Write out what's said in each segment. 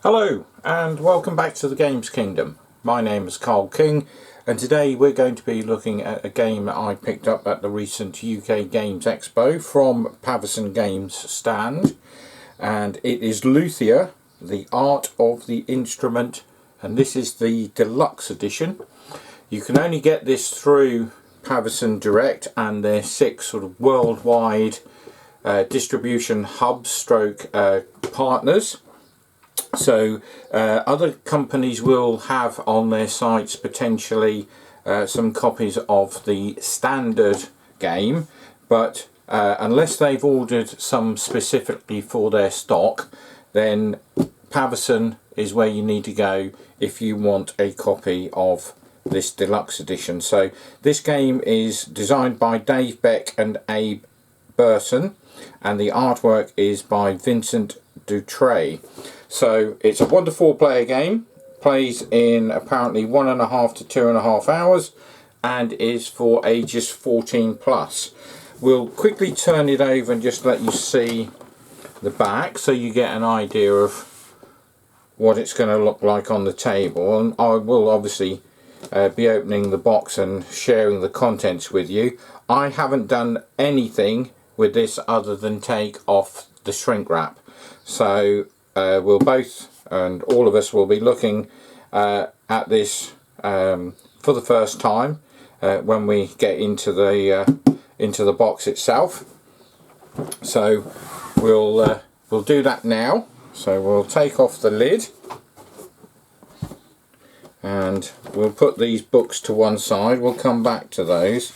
Hello and welcome back to the Games Kingdom. My name is Carl King and today we're going to be looking at a game that I picked up at the recent UK Games Expo from Paverson Games stand, and it is Luthier, the Art of the Instrument, and this is the deluxe edition. You can only get this through Paverson Direct and their 6 sort of worldwide distribution hubs stroke partners. So other companies will have on their sites potentially some copies of the standard game, but unless they've ordered some specifically for their stock, then Paverson is where you need to go if you want a copy of this deluxe edition. So this game is designed by Dave Beck and Abe Burson, and the artwork is by Vincent Dutray. So it's a 1 to 4 player game, plays in apparently 1.5 to 2.5 hours, and is for ages 14 plus. We'll quickly turn it over and just let you see the back so you get an idea of what it's going to look like on the table. And I will obviously be opening the box and sharing the contents with you. I haven't done anything with this other than take off the shrink wrap, so we'll both and all of us will be looking at this for the first time when we get into the box itself. So we'll do that now. So we'll take off the lid and we'll put these books to one side. We'll come back to those.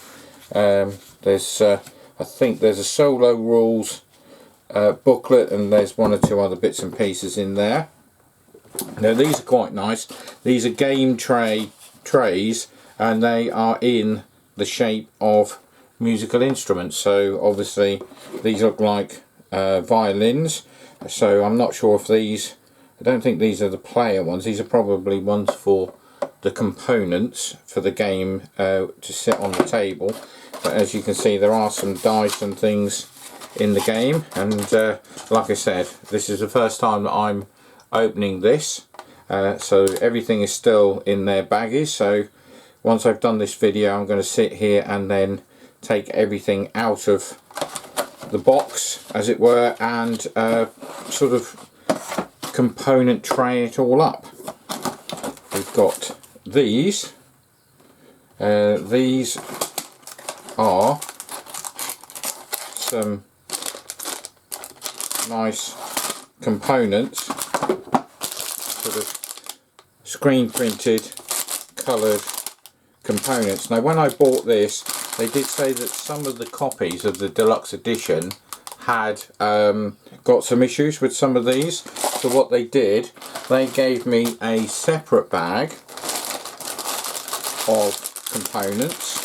I think there's a solo rules booklet, and there's 1 or 2 other bits and pieces in there. Now these are quite nice. These are game trays, and they are in the shape of musical instruments. So obviously these look like violins. So I'm not sure if these, I don't think these are the player ones. These are probably ones for the components for the game to sit on the table. But as you can see, there are some dice and things in the game, and like I said, this is the first time that I'm opening this, so everything is still in their baggies. So once I've done this video, I'm going to sit here and then take everything out of the box, as it were, and sort of component tray it all up. We've got these. These are some nice components, sort of screen printed coloured components. Now when I bought this, they did say that some of the copies of the deluxe edition had got some issues with some of these. So what they did, they gave me a separate bag of components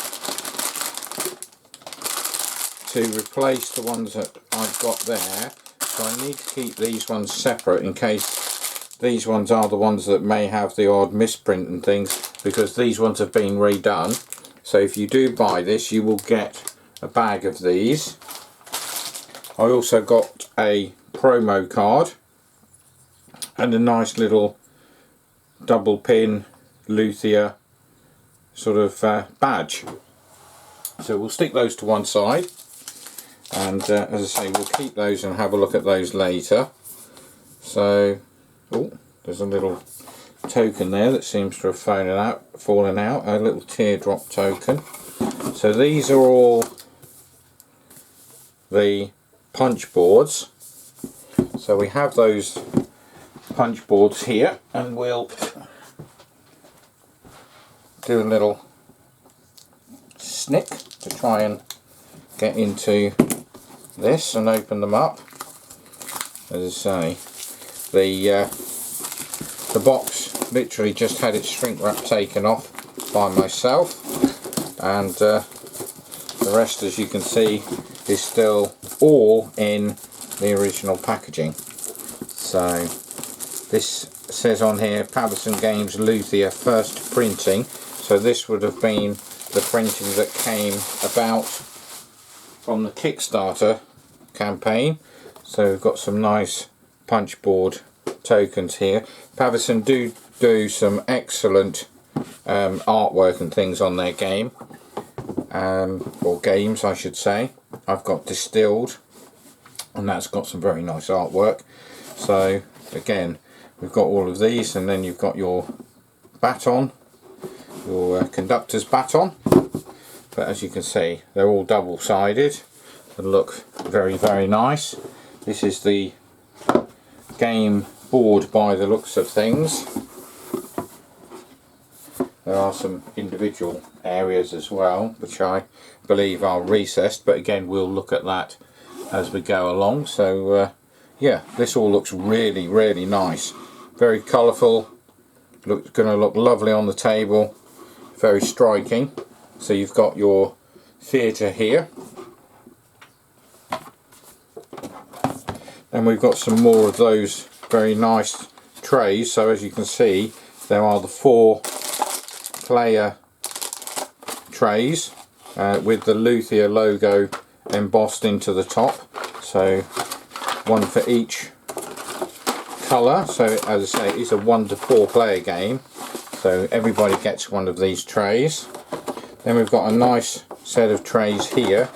to replace the ones that I've got there. So I need to keep these ones separate in case these ones are the ones that may have the odd misprint and things, because these ones have been redone. So if you do buy this, you will get a bag of these. I also got a promo card and a nice little double pin Luthier sort of badge. So we'll stick those to one side, and as I say, we'll keep those and have a look at those later. So, oh, there's a little token there that seems to have fallen out, a little teardrop token. So these are all the punch boards. So we have those punch boards here, and we'll do a little snick to try and get into this and open them up. As I say, the box literally just had its shrink wrap taken off by myself, and the rest, as you can see, is still all in the original packaging. So this says on here Paverson Games Luthier first printing, so this would have been the printing that came about from the Kickstarter campaign. So we've got some nice punch board tokens here. Paverson do some excellent artwork and things on their game, or games I should say. I've got Distilled, and that's got some very nice artwork. So again, we've got all of these, and then you've got your baton, your conductor's baton. But as you can see, they're all double-sided and look very, very nice. This is the game board by the looks of things. There are some individual areas as well, which I believe are recessed, but again we'll look at that as we go along. So yeah, this all looks really, really nice. Very colourful, going to look lovely on the table, very striking. So you've got your theatre here, and we've got some more of those very nice trays. So as you can see, there are the 4 player trays with the Luthier logo embossed into the top, so one for each colour. So as I say, it's a 1 to 4 player game, so everybody gets one of these trays. Then we've got a nice set of trays here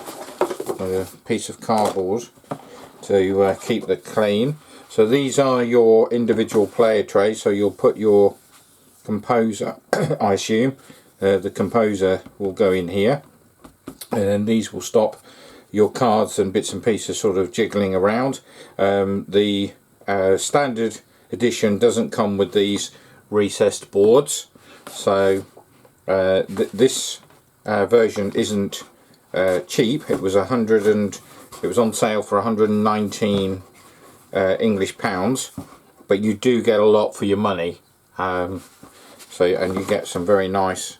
with a piece of cardboard to keep it clean. So these are your individual player trays, so you'll put your composer, I assume, the composer will go in here, and then these will stop your cards and bits and pieces sort of jiggling around. The standard edition doesn't come with these recessed boards, so this version isn't cheap. It was it was on sale for 119 English pounds, but you do get a lot for your money. So, and you get some very nice,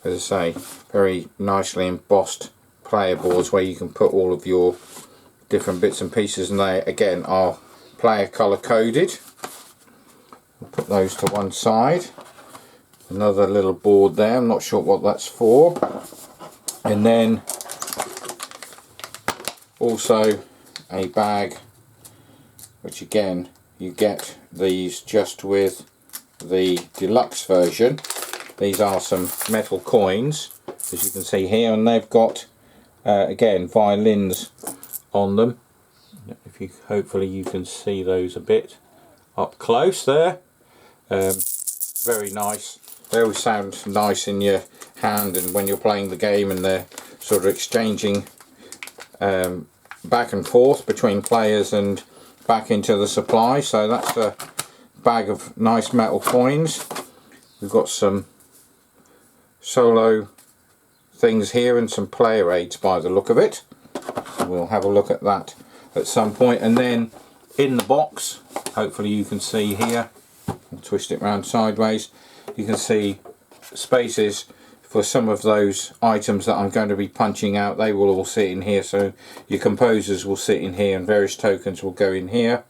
as I say, very nicely embossed player boards where you can put all of your different bits and pieces, and they again are player colour coded. We'll put those to one side. Another little board there, I'm not sure what that's for. And then also a bag, which again you get these just with the deluxe version. These are some metal coins, as you can see here, and they've got again violins on them. If you hopefully you can see those a bit up close there. Very nice. They always sound nice in your hand, and when you're playing the game and they're sort of exchanging back and forth between players and back into the supply. So that's a bag of nice metal coins. We've got some solo things here and some player aids by the look of it. We'll have a look at that at some point. And then in the box, hopefully you can see here, I'll twist it round sideways, you can see spaces for some of those items that I'm going to be punching out. They will all sit in here, so your composers will sit in here and various tokens will go in here.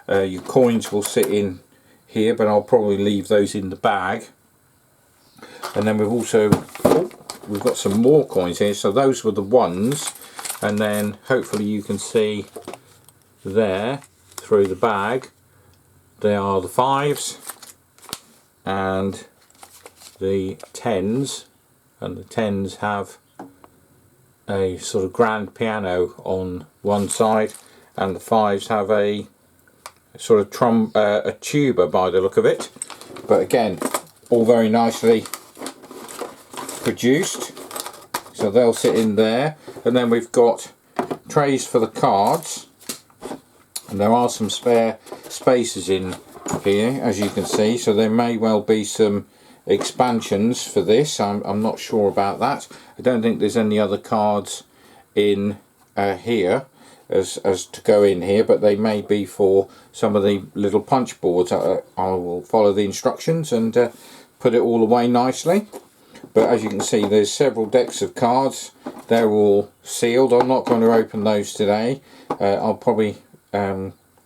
Your coins will sit in here, but I'll probably leave those in the bag. And then we've got some more coins here, so those were the ones, and then hopefully you can see there through the bag they are the 5s and the 10s, and the 10s have a sort of grand piano on one side, and the 5s have a sort of a tuba by the look of it. But again, all very nicely produced, so they'll sit in there. And then we've got trays for the cards, and there are some spare spaces in here, as you can see, so there may well be some expansions for this. I'm not sure about that. I don't think there's any other cards in here as to go in here, but they may be for some of the little punch boards. I will follow the instructions and put it all away nicely. But as you can see, there's several decks of cards. They're all sealed. I'm not going to open those today. I'll probably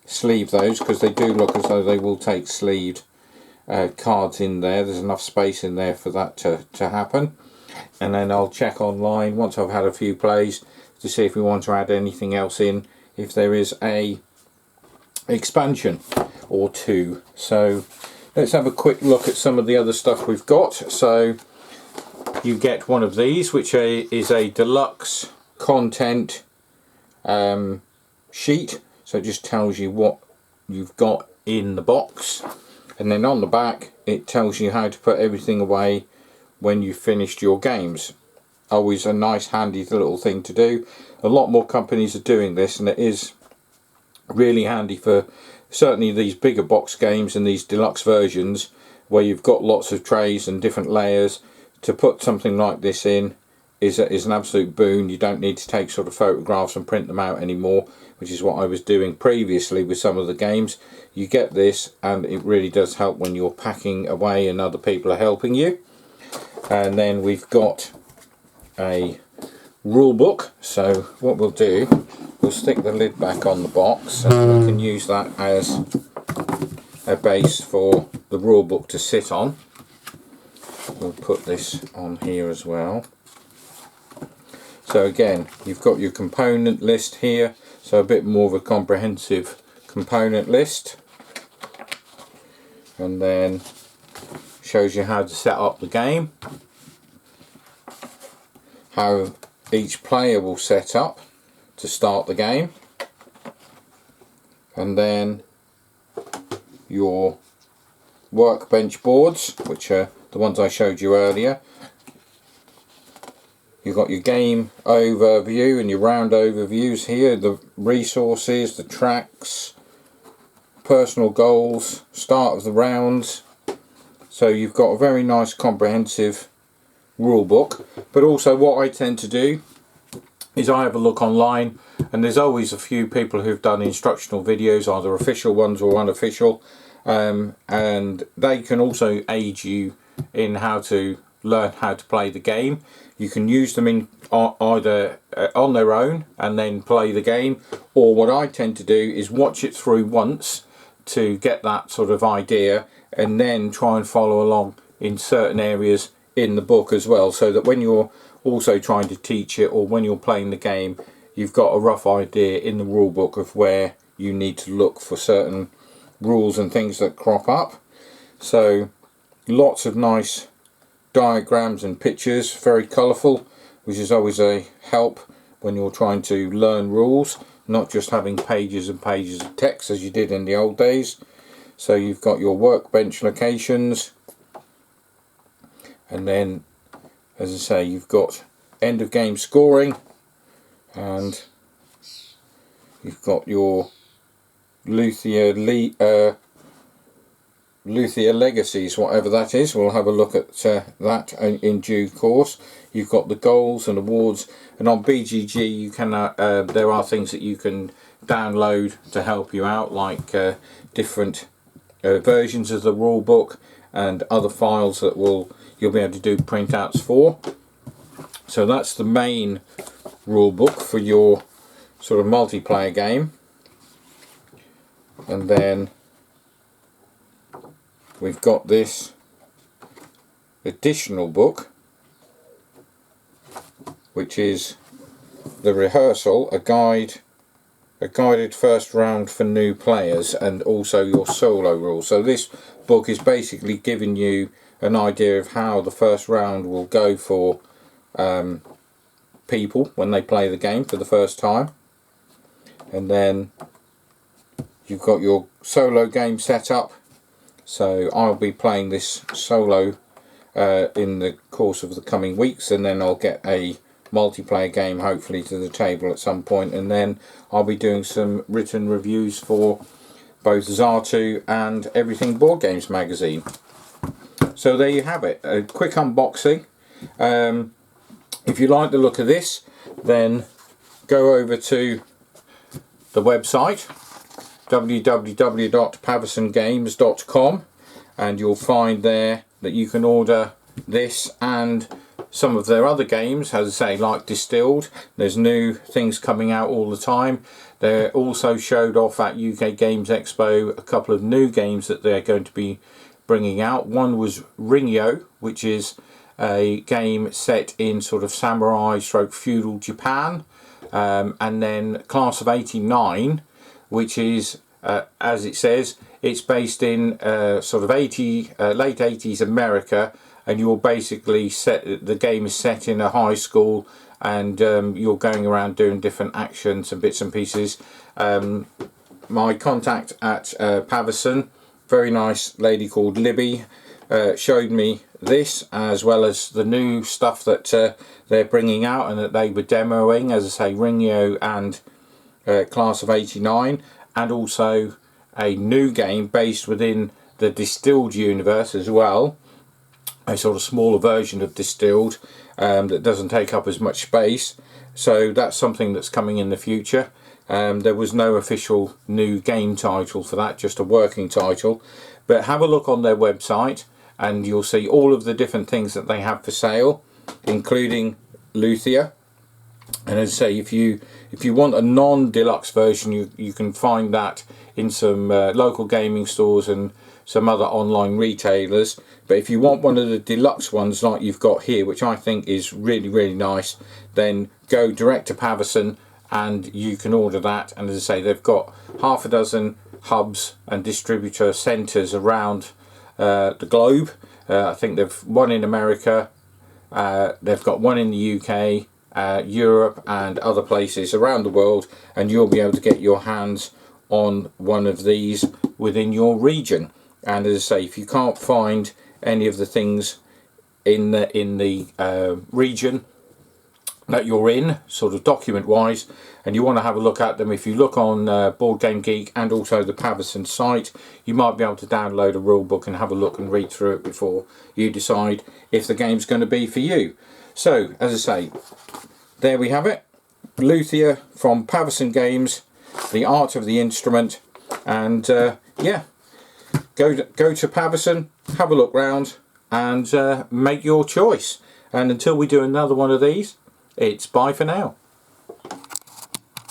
sleeve those, because they do look as though they will take sleeved cards in there. There's enough space in there for that to happen. And then I'll check online once I've had a few plays to see if we want to add anything else in. If there is a expansion or two. So let's have a quick look at some of the other stuff we've got. So you get one of these, which is a deluxe content sheet. So it just tells you what you've got in the box, and then on the back it tells you how to put everything away when you've finished your games. Always a nice handy little thing to do. A lot more companies are doing this, and it is really handy for certainly these bigger box games and these deluxe versions where you've got lots of trays and different layers. To put something like this in is an absolute boon. You don't need to take sort of photographs and print them out anymore, which is what I was doing previously with some of the games. You get this and it really does help when you're packing away and other people are helping you. And then we've got a rule book. So what we'll do, we'll stick the lid back on the box, and we can use that as a base for the rule book to sit on. We'll put this on here as well. So again, you've got your component list here, so a bit more of a comprehensive component list, and then shows you how to set up the game, how each player will set up to start the game, and then your workbench boards, which are the ones I showed you earlier. You've got your game overview and your round overviews here, the resources, the tracks, personal goals, start of the rounds. So you've got a very nice comprehensive rule book. But also what I tend to do is I have a look online, and there's always a few people who've done instructional videos, either official ones or unofficial, and they can also aid you in how to learn how to play the game. You can use them in either on their own and then play the game, or what I tend to do is watch it through once to get that sort of idea, and then try and follow along in certain areas in the book as well, so that when you're also trying to teach it or when you're playing the game, you've got a rough idea in the rule book of where you need to look for certain rules and things that crop up. So lots of nice diagrams and pictures, very colourful, which is always a help when you're trying to learn rules, not just having pages and pages of text as you did in the old days. So you've got your workbench locations, and then, as I say, you've got end of game scoring, and you've got your Luthier legacies, whatever that is. We'll have a look at that in due course. You've got the goals and awards, and on BGG you can there are things that you can download to help you out, like different versions of the rule book and other files that you'll be able to do printouts for. So that's the main rule book for your sort of multiplayer game. And then we've got this additional book, which is the rehearsal, a guided first round for new players, and also your solo rules. So this book is basically giving you an idea of how the first round will go for people when they play the game for the first time. And then you've got your solo game set up. So I'll be playing this solo in the course of the coming weeks, and then I'll get a multiplayer game hopefully to the table at some point, and then I'll be doing some written reviews for both Zartu and Everything Board Games magazine. So there you have it, a quick unboxing. If you like the look of this, then go over to the website www.paversongames.com, and you'll find there that you can order this and some of their other games, as I say, like Distilled. There's new things coming out all the time. They also showed off at UK Games Expo a couple of new games that they're going to be bringing out. One was Ringyo, which is a game set in sort of samurai stroke feudal Japan, and then Class of '89, which is as it says, it's based in sort of late 80s America, and you're basically the game is set in a high school, and you're going around doing different actions and bits and pieces. My contact at Paverson, very nice lady called Libby, showed me this as well as the new stuff that they're bringing out and that they were demoing, as I say, Ringio and Class of 89, and also a new game based within the Distilled universe as well, a sort of smaller version of Distilled that doesn't take up as much space. So that's something that's coming in the future. There was no official new game title for that, just a working title, but have a look on their website and you'll see all of the different things that they have for sale, including Luthier. And as I say, if you want a non-deluxe version, you can find that in some local gaming stores and some other online retailers. But if you want one of the deluxe ones like you've got here, which I think is really nice, then go direct to Paverson and you can order that. And as I say, they've got half a dozen hubs and distributor centres around the globe. I think they've one in America, they've got one in the UK, Europe and other places around the world, and you'll be able to get your hands on one of these within your region. And as I say, if you can't find any of the things in the region that you're in, sort of document wise, and you want to have a look at them, if you look on Board Game Geek and also the Paverson site, you might be able to download a rule book and have a look and read through it before you decide if the game's going to be for you. So as I say, there we have it, Luthier from Paverson Games, the art of the instrument. And yeah, go to Paverson, have a look round and make your choice. And until we do another one of these, it's bye for now.